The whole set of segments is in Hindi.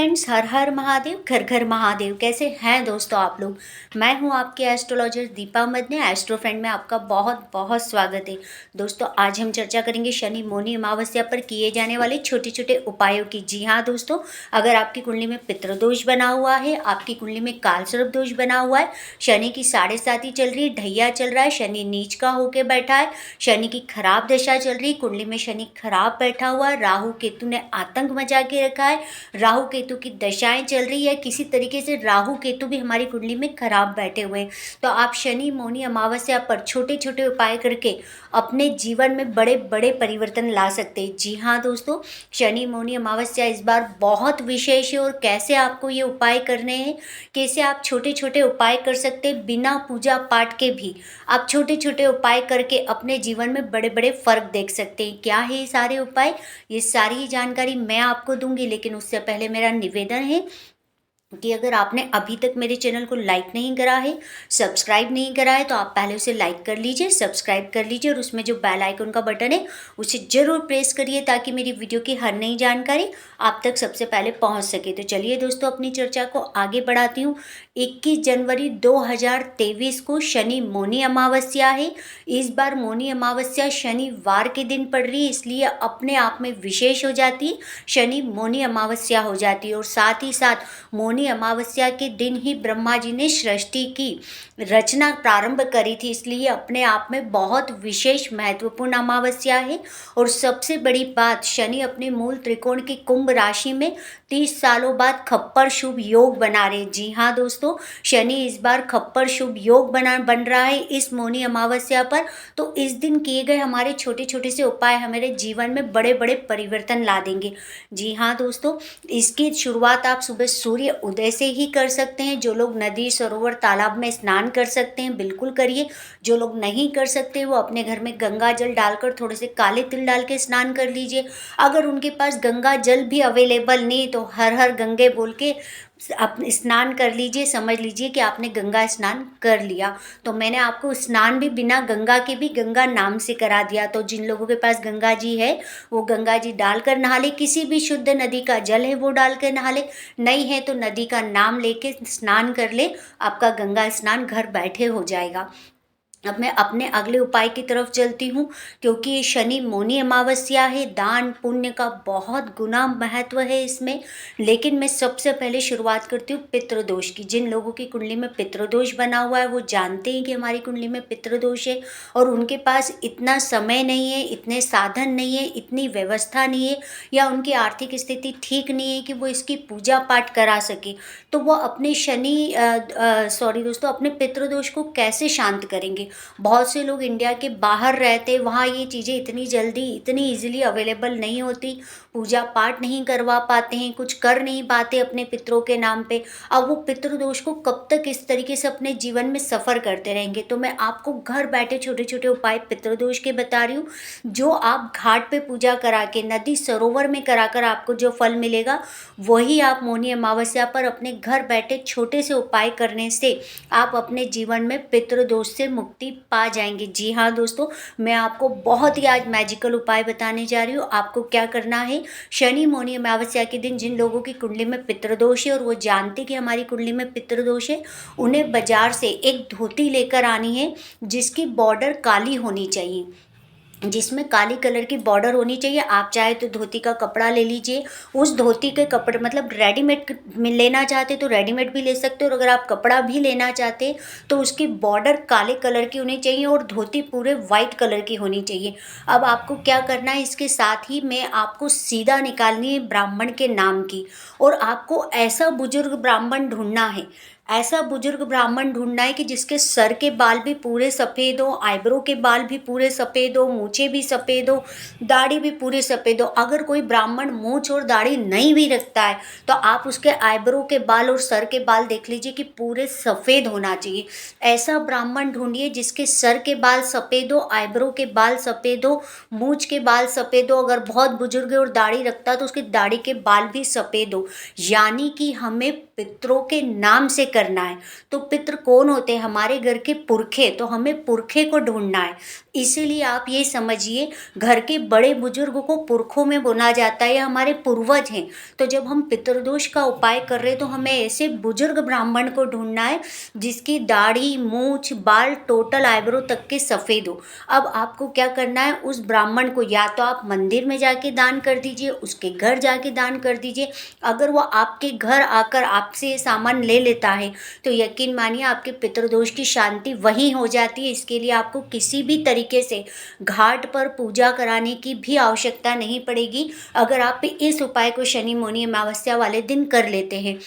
फ्रेंड्स, हर हर महादेव, घर घर महादेव। कैसे हैं दोस्तों आप लोग। मैं हूं आपके astrologer Deepa Madane. Astro friend में आपका बहुत बहुत स्वागत है। दोस्तों, आज हम चर्चा करेंगे शनि मौनी अमावस्या पर किए जाने वाले छोटे छोटे उपायों की। जी हाँ दोस्तों, अगर आपकी कुंडली में पितृदोष बना हुआ है, आपकी कुंडली में कालसर्प दोष बना हुआ है, शनि की 7.5 चल रही है, ढैया चल रहा है, शनि नीच का होके बैठा है, शनि की खराब दशा चल रही, कुंडली में शनि खराब बैठा हुआ है, राहु केतु ने आतंक मचा के रखा है, राहु केतु की दशाएं चल रही है, किसी तरीके से राहु केतु भी हमारी कुंडली में खराब बैठे हुए हैं, तो आप शनि मौनी अमावस्या पर छोटे छोटे उपाय करके अपने जीवन में बड़े बड़े परिवर्तन ला सकते हैं। जी हाँ दोस्तों, शनि मौनी अमावस्या इस बार बहुत विशेष है और कैसे आपको ये उपाय करने हैं, कैसे आप छोटे छोटे उपाय कर सकते हैं बिना पूजा पाठ के भी आप छोटे छोटे उपाय करके अपने जीवन में बड़े बड़े फर्क देख सकते हैं। क्या है ये सारे उपाय, ये सारी जानकारी मैं आपको दूंगी, लेकिन उससे पहले मेरा निवेदन है कि अगर आपने अभी तक मेरे चैनल को लाइक नहीं करा है, सब्सक्राइब नहीं करा है, तो आप पहले उसे लाइक कर लीजिए, सब्सक्राइब कर लीजिए और उसमें जो बेल आइकन का बटन है उसे ज़रूर प्रेस करिए ताकि मेरी वीडियो की हर नई जानकारी आप तक सबसे पहले पहुंच सके। तो चलिए दोस्तों, अपनी चर्चा को आगे बढ़ाती हूँ। 21 जनवरी 2023 को शनि मौनी अमावस्या है। इस बार मौनी अमावस्या शनिवार के दिन पड़ रही है, इसलिए अपने आप में विशेष हो जाती है, शनि मौनी अमावस्या हो जाती है। और साथ ही साथ मौनी अमावस्या के दिन ही ब्रह्मा जी ने सृष्टि की रचना प्रारंभ करी थी, इसलिए अपने आप में बहुत विशेष महत्वपूर्ण अमावस्या है। और सबसे बड़ी बात, शनि अपने मूल त्रिकोण की कुंभ राशि में 30 सालों बाद खप्पर शुभ योग बना रहे। जी हाँ दोस्तों, शनि इस बार खप्पर शुभ योग बन रहा है इस मौनी अमावस्या पर। तो इस दिन किए गए हमारे छोटे छोटे से उपाय हमारे जीवन में बड़े बड़े परिवर्तन ला देंगे। जी हाँ दोस्तों, इसकी शुरुआत आप सुबह सूर्य उदय से ही कर सकते हैं। जो लोग नदी सरोवर तालाब में स्नान कर सकते हैं बिल्कुल करिए। जो लोग नहीं कर सकते वो अपने घर में गंगा जल डालकर थोड़े से काले तिल डाल के स्नान कर लीजिए। अगर उनके पास गंगा जल भी अवेलेबल नहीं तो हर हर गंगे बोल के आप स्नान कर लीजिए। समझ लीजिए कि आपने गंगा स्नान कर लिया। तो मैंने आपको स्नान भी बिना गंगा के भी गंगा नाम से करा दिया। तो जिन लोगों के पास गंगा जी है वो गंगा जी डालकर नहा ले, किसी भी शुद्ध नदी का जल है वो डाल कर नहा ले, नहीं है तो नदी का नाम लेके स्नान कर ले, आपका गंगा स्नान घर बैठे हो जाएगा। अब मैं अपने अगले उपाय की तरफ चलती हूँ, क्योंकि ये शनि मौनी अमावस्या है। दान पुण्य का बहुत गुना महत्व है इसमें, लेकिन मैं सबसे पहले शुरुआत करती हूँ पितृदोष की। जिन लोगों की कुंडली में पितृदोष बना हुआ है वो जानते हैं कि हमारी कुंडली में पितृदोष है और उनके पास इतना समय नहीं है, इतने साधन नहीं है, इतनी व्यवस्था नहीं है, या उनकी आर्थिक स्थिति ठीक नहीं है कि वो इसकी पूजा पाठ करा सके। तो वो अपने अपने पितृदोष को कैसे शांत करेंगे। बहुत से लोग इंडिया के बाहर रहते, वहाँ ये चीज़ें इतनी जल्दी इतनी इजीली अवेलेबल नहीं होती, पूजा पाठ नहीं करवा पाते हैं, कुछ कर नहीं पाते अपने पितरों के नाम पे। अब वो पितृदोष को कब तक इस तरीके से अपने जीवन में सफ़र करते रहेंगे। तो मैं आपको घर बैठे छोटे छोटे उपाय पितृदोष के बता रही हूँ, जो आप घाट पे पूजा करा के नदी सरोवर में कराकर आपको जो फल मिलेगा वही आप मौनी अमावस्या पर अपने घर बैठे छोटे से उपाय करने से आप अपने जीवन में पितृदोष से मुक्ति पा जाएंगे। जी हाँ दोस्तों, मैं आपको बहुत ही आज मैजिकल उपाय बताने जा रही हूँ। आपको क्या करना है, शनि मौनी अमावस्या के दिन जिन लोगों की कुंडली में पितृदोष है और वो जानते कि हमारी कुंडली में पितृदोष है, उन्हें बाजार से एक धोती लेकर आनी है जिसकी बॉर्डर काली होनी चाहिए, जिसमें काली कलर की बॉर्डर होनी चाहिए। आप चाहे तो धोती का कपड़ा ले लीजिए, उस धोती के कपड़े मतलब रेडीमेड लेना चाहते तो रेडीमेड भी ले सकते हो, और अगर आप कपड़ा भी लेना चाहते तो उसकी बॉर्डर काले कलर की होनी चाहिए और धोती पूरे वाइट कलर की होनी चाहिए। अब आपको क्या करना है, इसके साथ ही में आपको सीधा निकालनी है ब्राह्मण के नाम की, और आपको ऐसा बुजुर्ग ब्राह्मण ढूंढना है, ऐसा बुजुर्ग ब्राह्मण ढूंढना है कि जिसके सर के बाल भी पूरे सफ़ेद हो, आईब्रो के बाल भी पूरे सफ़ेद हो, मूछें भी सफ़ेद हो, दाढ़ी भी पूरे सफ़ेद हो। अगर कोई ब्राह्मण मूछ और दाढ़ी नहीं भी रखता है तो आप उसके आईब्रो के बाल और सर के बाल देख लीजिए कि पूरे सफ़ेद होना चाहिए। ऐसा ब्राह्मण ढूंढिए जिसके सर के बाल सफ़ेद हो, आईब्रो के बाल सफ़ेद हो, मूछ के बाल सफ़ेद हो, अगर बहुत बुजुर्ग है और दाढ़ी रखता है तो उसकी दाढ़ी के बाल भी सफ़ेद हो। यानी कि हमें पितरों के नाम से करना है। तो पितृ कौन होते हैं? हमारे घर के पुरखे। तो हमें पुरखे को ढूंढना है। इसीलिए आप ये समझिए, घर के बड़े बुजुर्ग को पुरखों में बोला जाता है, ये हमारे पूर्वज हैं। तो जब हम पितृदोष का उपाय कर रहे हैं तो हमें ऐसे बुजुर्ग ब्राह्मण को ढूंढना है जिसकी दाढ़ी, मूछ, बाल टोटल आईब्रो तक के सफ़ेद हो। अब आपको क्या करना है, उस ब्राह्मण को या तो आप मंदिर में जाके दान कर दीजिए, उसके घर जाके दान कर दीजिए। अगर वो आपके घर आकर आपसे ये सामान ले लेता है तो यकीन मानिए आपके पितृदोष की शांति वहीं हो जाती है। इसके लिए आपको किसी भी तरीके से घाट पर पूजा कराने की भी आवश्यकता नहीं पड़ेगी, अगर आप इस उपाय को शनि मौनी अमावस्या वाले दिन कर लेते हैं।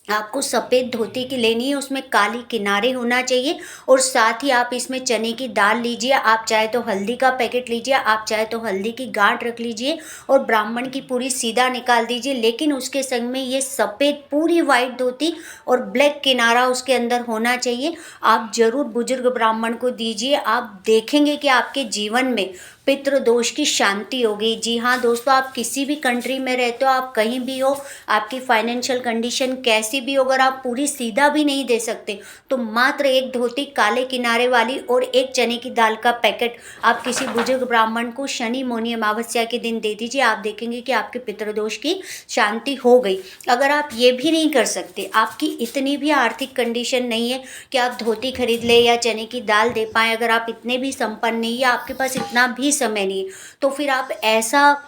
आपको सफ़ेद धोती की लेनी है, उसमें काली किनारे होना चाहिए, और साथ ही आप इसमें चने की दाल लीजिए। आप चाहे तो हल्दी का पैकेट लीजिए, आप चाहे तो हल्दी की गांठ रख लीजिए और ब्राह्मण की पूरी सीधा निकाल दीजिए। लेकिन उसके संग में ये सफ़ेद पूरी वाइट धोती और ब्लैक किनारा उसके अंदर होना चाहिए। आप ज़रूर बुजुर्ग ब्राह्मण को दीजिए, आप देखेंगे कि आपके जीवन में पितृदोष की शांति होगी। जी हाँ दोस्तों, आप किसी भी कंट्री में रहते हो, आप कहीं भी हो, आपकी फाइनेंशियल कंडीशन कैसी भी हो, अगर आप पूरी सीधा भी नहीं दे सकते तो मात्र एक धोती काले किनारे वाली और एक चने की दाल का पैकेट आप किसी बुजुर्ग ब्राह्मण को शनि मौनी अमावस्या के दिन दे दीजिए। आप देखेंगे कि आपके पितृदोष की शांति हो गई। अगर आप ये भी नहीं कर सकते, आपकी इतनी भी आर्थिक कंडीशन नहीं है कि आप धोती खरीद ले या चने की दाल दे पाएँ, अगर आप इतने भी संपन्न नहीं है, आपके पास इतना भी समय नहीं है, तो फिर आप ऐसा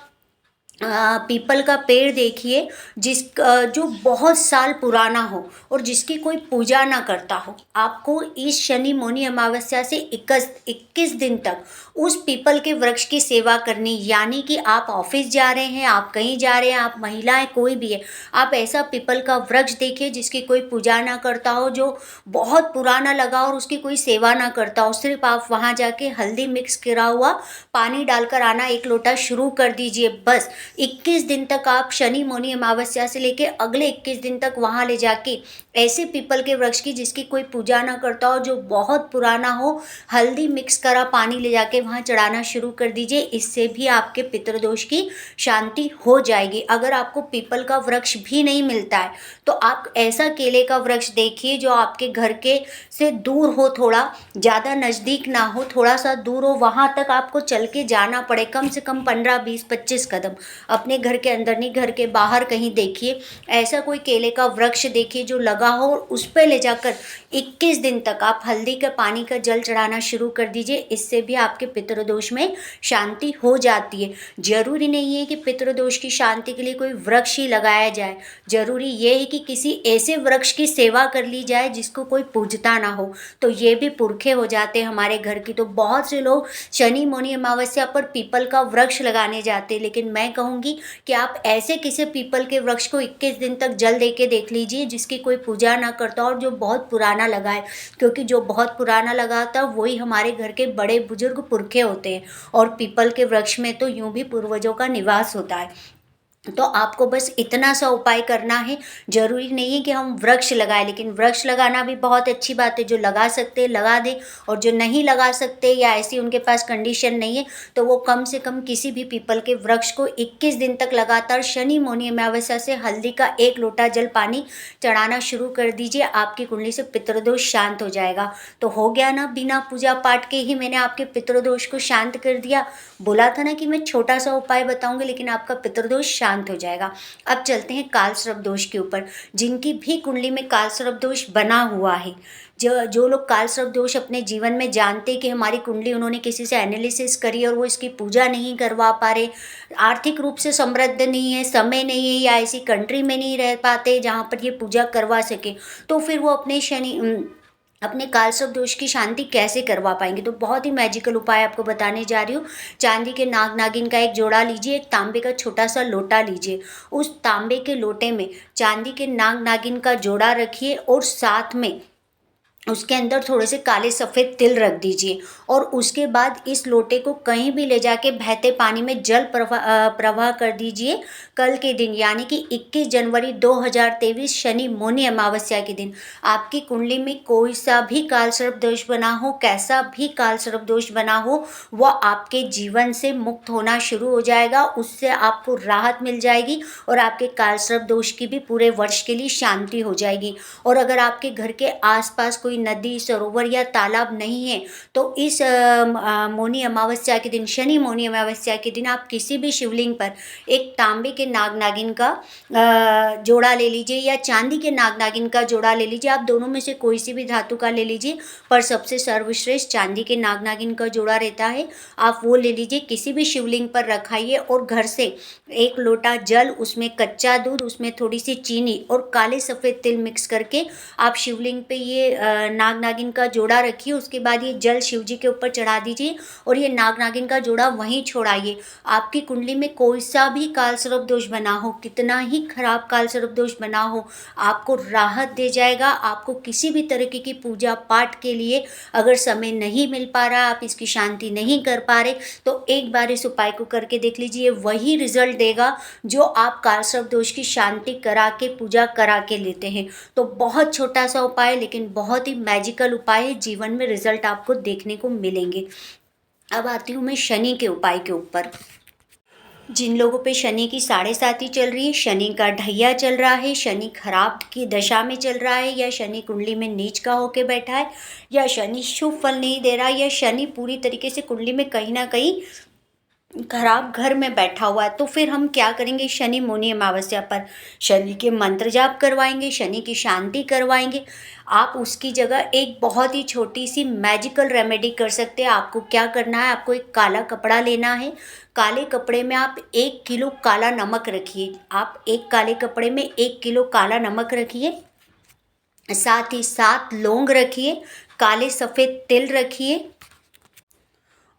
पीपल का पेड़ देखिए जो बहुत साल पुराना हो और जिसकी कोई पूजा ना करता हो। आपको इस शनि मौनी अमावस्या से 21 दिन तक उस पीपल के वृक्ष की सेवा करनी। यानी कि आप ऑफिस जा रहे हैं, आप कहीं जा रहे हैं, आप महिलाएं कोई भी है, आप ऐसा पीपल का वृक्ष देखिए जिसकी कोई पूजा ना करता हो, जो बहुत पुराना लगा और उसकी कोई सेवा ना करता हो। सिर्फ आप वहाँ जाके हल्दी मिक्स करा हुआ पानी डालकर आना, 1 लोटा शुरू कर दीजिए। बस 21 दिन तक आप शनि मौनी अमावस्या से लेके अगले 21 दिन तक वहाँ ले जाके ऐसे पीपल के वृक्ष की जिसकी कोई पूजा ना करता हो, जो बहुत पुराना हो, हल्दी मिक्स करा पानी ले जाके वहाँ चढ़ाना शुरू कर दीजिए। इससे भी आपके पितृदोष की शांति हो जाएगी। अगर आपको पीपल का वृक्ष भी नहीं मिलता है तो आप ऐसा केले का वृक्ष देखिए जो आपके घर के से दूर हो, थोड़ा ज़्यादा नज़दीक ना हो, थोड़ा सा दूर हो, वहाँ तक आपको चल के जाना पड़े, कम से कम 15, 20, 25 कदम। अपने घर के अंदर नहीं, घर के बाहर कहीं देखिए, ऐसा कोई केले का वृक्ष देखिए जो लगा हो, और उस पर ले जाकर 21 दिन तक आप हल्दी का पानी का जल चढ़ाना शुरू कर दीजिए। इससे भी आपके पितृदोष में शांति हो जाती है। जरूरी नहीं है कि पितृदोष की शांति के लिए कोई वृक्ष ही लगाया जाए, जरूरी ये है कि किसी ऐसे वृक्ष की सेवा कर ली जाए जिसको कोई पूजता ना हो, तो ये भी पुरखे हो जाते हैं हमारे घर की। तो बहुत से लोग शनि मौनी अमावस्या पर पीपल का वृक्ष लगाने जाते हैं, लेकिन मैं कहूँगी कि आप ऐसे किसी पीपल के वृक्ष को 21 दिन तक जल दे के देख लीजिए जिसकी कोई पूजा ना करता और जो बहुत पुराना लगा है, क्योंकि जो बहुत पुराना लगा था वही हमारे घर के बड़े बुजुर्ग पुरखे होते हैं, और पीपल के वृक्ष में तो यूं भी पूर्वजों का निवास होता है। तो आपको बस इतना सा उपाय करना है। जरूरी नहीं है कि हम वृक्ष लगाएं, लेकिन वृक्ष लगाना भी बहुत अच्छी बात है। जो लगा सकते हैं लगा दें, और जो नहीं लगा सकते या ऐसी उनके पास कंडीशन नहीं है तो वो कम से कम किसी भी पीपल के वृक्ष को 21 दिन तक लगातार शनि मौनी अमावस्या से हल्दी का 1 लोटा जल पानी चढ़ाना शुरू कर दीजिए। आपकी कुंडली से पितृदोष शांत हो जाएगा। तो हो गया ना, बिना पूजा पाठ के ही मैंने आपके पितृदोष को शांत कर दिया। बोला था ना कि मैं छोटा सा उपाय बताऊंगी, लेकिन आपका पितृदोष शांत हो जाएगा। अब चलते हैं कालसर्प दोष के ऊपर। जिनकी भी कुंडली में कालसर्प दोष बना हुआ है, जो लोग कालसर्प दोष अपने जीवन में जानते कि हमारी कुंडली उन्होंने किसी से एनालिसिस करी और वो इसकी पूजा नहीं करवा पा रहे, आर्थिक रूप से समृद्ध नहीं है, समय नहीं है, या ऐसी कंट्री में नहीं रह पाते जहाँ पर ये पूजा करवा सके, तो फिर वो अपने कालसर्प दोष की शांति कैसे करवा पाएंगे। तो बहुत ही मैजिकल उपाय आपको बताने जा रही हूँ। चांदी के नाग नागिन का एक जोड़ा लीजिए, एक तांबे का छोटा सा लोटा लीजिए, उस तांबे के लोटे में चांदी के नाग नागिन का जोड़ा रखिए और साथ में उसके अंदर थोड़े से काले सफ़ेद तिल रख दीजिए और उसके बाद इस लोटे को कहीं भी ले जाके बहते पानी में जल प्रवाह कर दीजिए। कल के दिन यानी कि 21 जनवरी 2023 शनि मौनी अमावस्या के दिन आपकी कुंडली में कोई सा भी काल सर्प दोष बना हो, कैसा भी काल सर्प दोष बना हो, वह आपके जीवन से मुक्त होना शुरू हो जाएगा। उससे आपको राहत मिल जाएगी और आपके काल सर्प दोष की भी पूरे वर्ष के लिए शांति हो जाएगी। और अगर आपके घर के आसपास कोई नदी, सरोवर या तालाब नहीं है तो इस मौनी अमावस्या के दिन, शनि मौनी अमावस्या के दिन आप किसी भी शिवलिंग पर एक तांबे के नाग नागिन का जोड़ा ले लीजिए या चांदी के नाग नागिन का जोड़ा ले लीजिए। आप दोनों में से कोई सी भी धातु का ले लीजिए, पर सबसे सर्वश्रेष्ठ चांदी के नाग नागिन का जोड़ा रहता है, आप वो ले लीजिए। किसी भी शिवलिंग पर रखाइए और घर से 1 लोटा जल, उसमें कच्चा दूध, उसमें थोड़ी सी चीनी और काले सफ़ेद तिल मिक्स करके आप शिवलिंग पे ये नाग नागिन का जोड़ा रखिए। उसके बाद ये जल शिव जी के ऊपर चढ़ा दीजिए और ये नाग नागिन का जोड़ा वहीं छोड़ाइए। आपकी कुंडली में कोई सा भी काल सर्प दोष बना हो, कितना ही खराब काल सर्प दोष बना हो, आपको राहत दे जाएगा। आपको किसी भी तरीके की पूजा पाठ के लिए अगर समय नहीं मिल पा रहा, आप इसकी शांति नहीं कर पा रहे, तो एक बार इस उपाय को करके देख लीजिए। वही रिजल्ट देगा जो आप काल सर्प दोष की शांति करा के, पूजा करा के लेते हैं। तो बहुत छोटा सा उपाय लेकिन बहुत ही मैजिकल उपाय है, जीवन में रिजल्ट आपको देखने को मिलेंगे। अब आती हूँ मैं शनि के उपाय के ऊपर। जिन लोगों पे शनि की 7.5 चल रही है, शनि का ढैया चल रहा है, शनि खराब की दशा में चल रहा है, या शनि कुंडली में नीच का होके बैठा है, या शनि शुभ फल नहीं दे रहा है, या शनि पूरी तरीके से कुंडली में कहीं ना कहीं खराब घर में बैठा हुआ है, तो फिर हम क्या करेंगे? शनि मौनी अमावस्या पर शनि के मंत्र जाप करवाएंगे, शनि की शांति करवाएंगे। आप उसकी जगह एक बहुत ही छोटी सी मैजिकल रेमेडी कर सकते हैं। आपको क्या करना है? आपको एक काला कपड़ा लेना है। काले कपड़े में आप 1 किलो काला नमक रखिए। आप एक काले कपड़े में 1 किलो काला नमक रखिए, साथ ही 7 लौंग रखिए, काले सफ़ेद तिल रखिए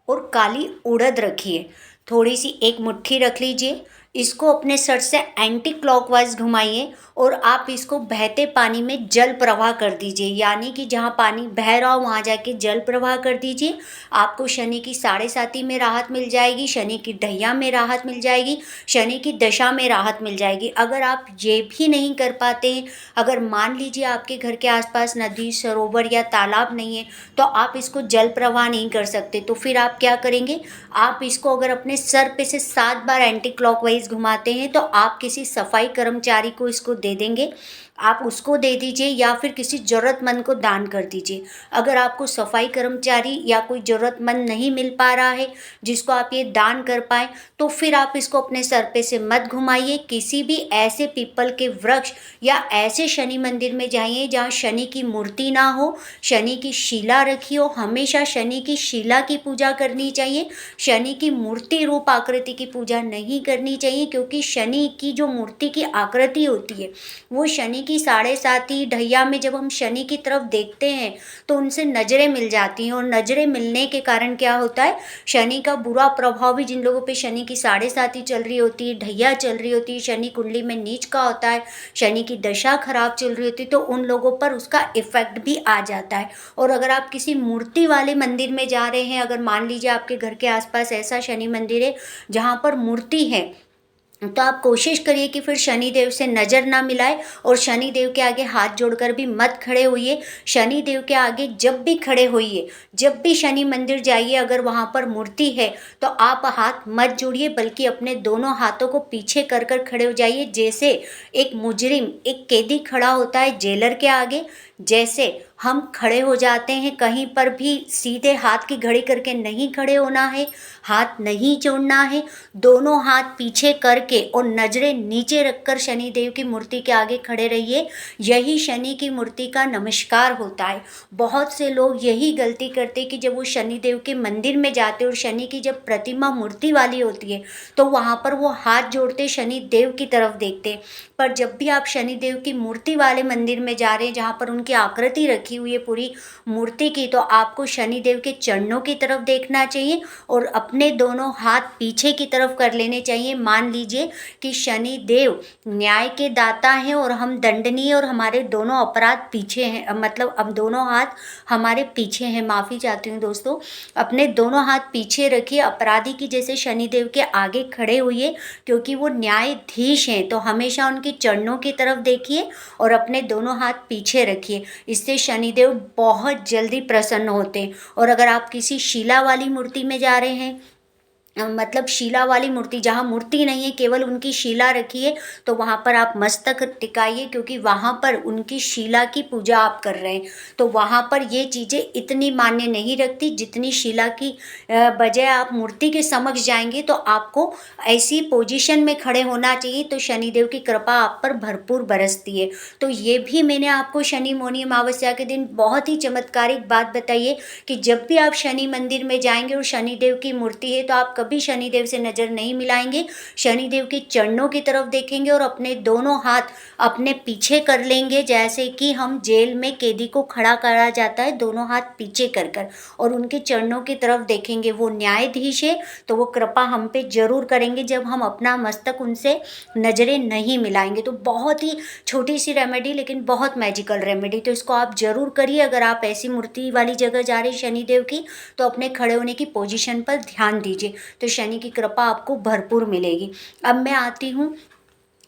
और काली उड़द रखिए। थोड़ी सी 1 मुट्ठी रख लीजिए। इसको अपने सर से एंटी क्लॉकवाइज घुमाइए और आप इसको बहते पानी में जल प्रवाह कर दीजिए, यानी कि जहाँ पानी बह रहा हो वहाँ जाके जल प्रवाह कर दीजिए। आपको शनि की 7.5 में राहत मिल जाएगी, शनि की ढैया में राहत मिल जाएगी, शनि की दशा में राहत मिल जाएगी। अगर आप ये भी नहीं कर पाते हैं, अगर मान लीजिए आपके घर के आसपास नदी, सरोवर या तालाब नहीं है, तो आप इसको जल प्रवाह नहीं कर सकते, तो फिर आप क्या करेंगे? आप इसको अगर अपने सर पे से 7 बार एंटी क्लॉकवाइज घुमाते हैं तो आप किसी सफाई कर्मचारी को इसको दे देंगे। आप उसको दे दीजिए या फिर किसी ज़रूरतमंद को दान कर दीजिए। अगर आपको सफाई कर्मचारी या कोई ज़रूरतमंद नहीं मिल पा रहा है जिसको आप ये दान कर पाएँ, तो फिर आप इसको अपने सर पे से मत घुमाइए। किसी भी ऐसे पीपल के वृक्ष या ऐसे शनि मंदिर में जाइए जहाँ शनि की मूर्ति ना हो, शनि की शिला रखी हो। हमेशा शनि की शिला की पूजा करनी चाहिए, शनि की मूर्ति रूप आकृति की पूजा नहीं करनी चाहिए, क्योंकि शनि की जो मूर्ति की आकृति होती है वो शनि की 7.5 ढैया में जब हम शनि की तरफ देखते हैं तो उनसे नज़रें मिल जाती हैं, और नज़रें मिलने के कारण क्या होता है? शनि का बुरा प्रभाव भी, जिन लोगों पे शनि की 7.5 चल रही होती है, ढैया चल रही होती है, शनि कुंडली में नीच का होता है, शनि की दशा खराब चल रही होती है, तो उन लोगों पर उसका इफ़ेक्ट भी आ जाता है। और अगर आप किसी मूर्ति वाले मंदिर में जा रहे हैं, अगर मान लीजिए आपके घर के आसपास ऐसा शनि मंदिर है जहाँ पर मूर्ति है, तो आप कोशिश करिए कि फिर शनि देव से नज़र ना मिलाए और शनि देव के आगे हाथ जोड़कर भी मत खड़े होइए। शनि देव के आगे जब भी खड़े होइए, जब भी शनि मंदिर जाइए, अगर वहाँ पर मूर्ति है तो आप हाथ मत जोड़िए, बल्कि अपने दोनों हाथों को पीछे कर कर खड़े हो जाइए। जैसे एक मुजरिम, एक कैदी खड़ा होता है जेलर के आगे, जैसे हम खड़े हो जाते हैं, कहीं पर भी सीधे हाथ की घड़ी करके नहीं खड़े होना है, हाथ नहीं जोड़ना है, दोनों हाथ पीछे करके और नज़रें नीचे रखकर शनि देव की मूर्ति के आगे खड़े रहिए। यही शनि की मूर्ति का नमस्कार होता है। बहुत से लोग यही गलती करते कि जब वो शनि देव के मंदिर में जाते और शनि की जब प्रतिमा मूर्ति वाली होती है तो वहाँ पर वो हाथ जोड़ते, शनि देव की तरफ देखते, पर जब भी आप शनि देव की मूर्ति वाले मंदिर में जा रहे हैं जहाँ पर उनकी की आकृति रखी हुई है पूरी मूर्ति की, तो आपको शनिदेव के चरणों की तरफ देखना चाहिए और अपने दोनों हाथ पीछे की तरफ कर लेने चाहिए। मान लीजिए कि शनिदेव न्याय के दाता हैं और हम दंडनीय, और हमारे दोनों अपराध पीछे हैं, मतलब अब दोनों हाथ हमारे पीछे हैं। माफ़ी चाहती हूँ दोस्तों। अपने दोनों हाथ पीछे रखिए, अपराधी की जैसे शनिदेव के आगे खड़े होइए, क्योंकि वो न्यायाधीश हैं। तो हमेशा उनके चरणों की तरफ देखिए और अपने दोनों हाथ पीछे रखिए। इससे शनिदेव बहुत जल्दी प्रसन्न होते हैं। और अगर आप किसी शिला वाली मूर्ति में जा रहे हैं, मतलब शिला वाली मूर्ति, जहाँ मूर्ति नहीं है केवल उनकी शिला रखिए, तो वहाँ पर आप मस्तक टिकाइए, क्योंकि वहाँ पर उनकी शिला की पूजा आप कर रहे हैं। तो वहाँ पर ये चीज़ें इतनी मान्य नहीं रखती जितनी शिला की बजाय आप मूर्ति के समक्ष जाएंगे तो आपको ऐसी पोजीशन में खड़े होना चाहिए, तो शनिदेव की कृपा आप पर भरपूर बरसती है। तो ये भी मैंने आपको शनि मौनी अमावस्या के दिन बहुत ही चमत्कारिक बात बताई है कि जब भी आप शनि मंदिर में जाएंगे और शनिदेव की मूर्ति है, तो आप कभी शनिदेव से नज़र नहीं मिलाएंगे, शनिदेव के चरणों की तरफ देखेंगे और अपने दोनों हाथ अपने पीछे कर लेंगे, जैसे कि हम जेल में कैदी को खड़ा करा जाता है, दोनों हाथ पीछे कर कर, और उनके चरणों की तरफ देखेंगे। वो न्यायाधीश है, तो वो कृपा हम पे जरूर करेंगे जब हम अपना मस्तक उनसे नज़रें नहीं मिलाएंगे। तो बहुत ही छोटी सी रेमेडी, लेकिन बहुत मैजिकल रेमेडी, तो इसको आप ज़रूर करिए। अगर आप ऐसी मूर्ति वाली जगह जा रहे हैं शनिदेव की, तो अपने खड़े होने की पोजीशन पर ध्यान दीजिए, तो शनि की कृपा आपको भरपूर मिलेगी। अब मैं आती हूँ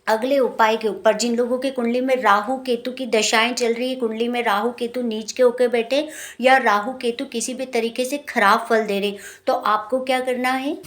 अगले उपाय के ऊपर। जिन लोगों के कुंडली में राहु केतु की दशाएं चल रही है, कुंडली में राहु केतु नीच के होकर बैठे या राहु केतु किसी भी तरीके से खराब फल दे रहे, तो आपको क्या करना है,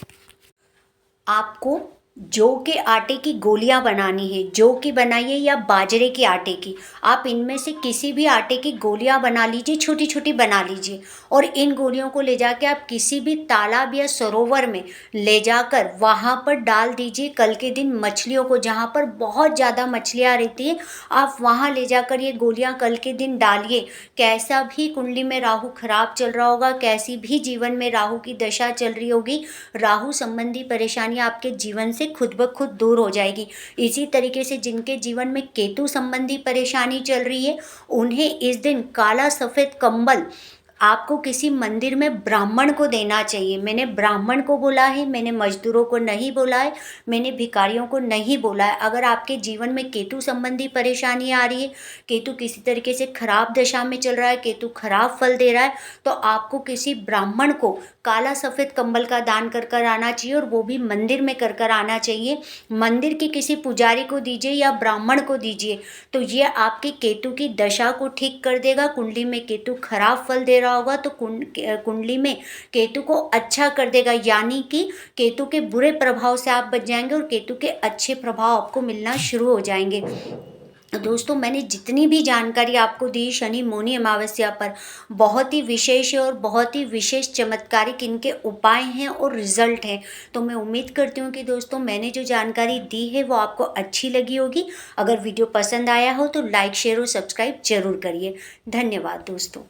आपको जौ के आटे की गोलियां बनानी है। जौ की बनाइए या बाजरे के आटे की, आप इनमें से किसी भी आटे की गोलियां बना लीजिए, छोटी छोटी बना लीजिए, और इन गोलियों को ले जाके आप किसी भी तालाब या सरोवर में ले जाकर वहाँ पर डाल दीजिए। कल के दिन मछलियों को, जहाँ पर बहुत ज़्यादा मछलियाँ रहती हैं, आप वहाँ ले जाकर ये गोलियाँ कल के दिन डालिए। कैसा भी कुंडली में राहु खराब चल रहा होगा, कैसी भी जीवन में राहु की दशा चल रही होगी, राहु संबंधी परेशानियाँ आपके जीवन से खुद ब खुद दूर हो जाएगी। इसी तरीके से जिनके जीवन में केतु संबंधी परेशानी चल रही है, उन्हें इस दिन काला सफ़ेद कंबल आपको किसी मंदिर में ब्राह्मण को देना चाहिए। मैंने ब्राह्मण को बोला है, मैंने मजदूरों को नहीं बोला है, मैंने भिखारियों को नहीं बोला है। अगर आपके जीवन में केतु संबंधी परेशानी आ रही है, केतु किसी तरीके से खराब दशा में चल रहा है, केतु खराब फल दे रहा है, तो आपको किसी ब्राह्मण को काला सफ़ेद कंबल का दान कर कर आना चाहिए, और वो भी मंदिर में कर कर आना चाहिए। मंदिर के किसी पुजारी को दीजिए या ब्राह्मण को दीजिए, तो ये आपकी केतु की दशा को ठीक कर देगा। कुंडली में केतु खराब फल दे रहा होगा तो कुंडली में केतु को अच्छा कर देगा, यानी कि केतु के बुरे प्रभाव से आप बच जाएंगे और केतु के अच्छे प्रभाव आपको मिलना शुरू हो जाएंगे। दोस्तों, मैंने जितनी भी जानकारी आपको दी शनि मौनी अमावस्या पर, बहुत ही विशेष है और बहुत ही विशेष चमत्कारिक इनके उपाय हैं और रिजल्ट हैं। तो मैं उम्मीद करती हूँ कि दोस्तों मैंने जो जानकारी दी है वो आपको अच्छी लगी होगी। अगर वीडियो पसंद आया हो तो लाइक शेयर और सब्सक्राइब जरूर करिए। धन्यवाद दोस्तों।